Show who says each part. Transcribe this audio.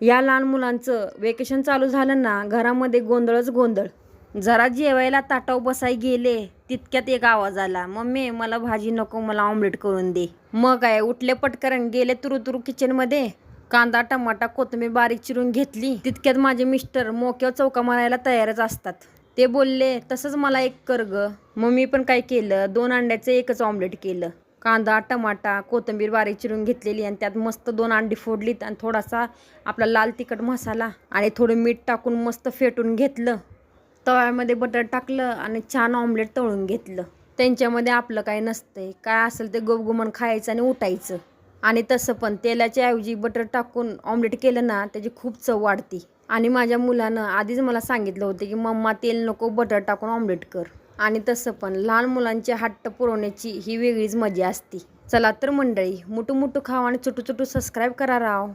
Speaker 1: या लहान मुलांचं वेकेशन चालू झालं ना, घरामध्ये गोंधळच गोंधळ. जरा जेवायला ताटावर बसाय गेले तितक्यात एक आवाज आला, मम्मी मला भाजी नको, मला ऑमलेट करून दे. मग काय, उठले पटकन गेले तुरु किचनमध्ये. कांदा टमाटा कोथिंबीर बारीक चिरून घेतली. तितक्यात माझे मिस्टर मोक्यावर चौका मारायला तयारच असतात. ते बोलले, तसंच मला एक कर ग. मग मी पण काय केलं, 2 अंड्याचं एकच ऑमलेट केलं. कांदा टमाटा कोथिंबीर बारीक चिरून घेतलेली आणि त्यात मस्त 2 अंडी फोडलीत आणि थोडासा आपला लाल तिखट मसाला आणि थोडं मीठ टाकून मस्त फेटून घेतलं. तव्यामध्ये बटर टाकलं आणि छान ऑमलेट तळून घेतलं. त्यांच्यामध्ये आपलं काय नसतंय, काय असेल ते गुबगुमन खायचं आणि उठायचं. आणि तसं पण तेलाच्या ऐवजी बटर टाकून ऑमलेट केलं ना, त्याची खूप चव वाढती. आणि माझ्या मुलानं आधीच मला सांगितलं होतं की मम्मा तेल नको, बटर टाकून ऑमलेट कर. आणि तसं पण लहान मुलांचे हट्ट पुरवण्याची ही वेगळीच मजा असती. चला तर मंडळी, मुठू मुठू खावा आणि चुटू चुटू सबस्क्राईब करा राव.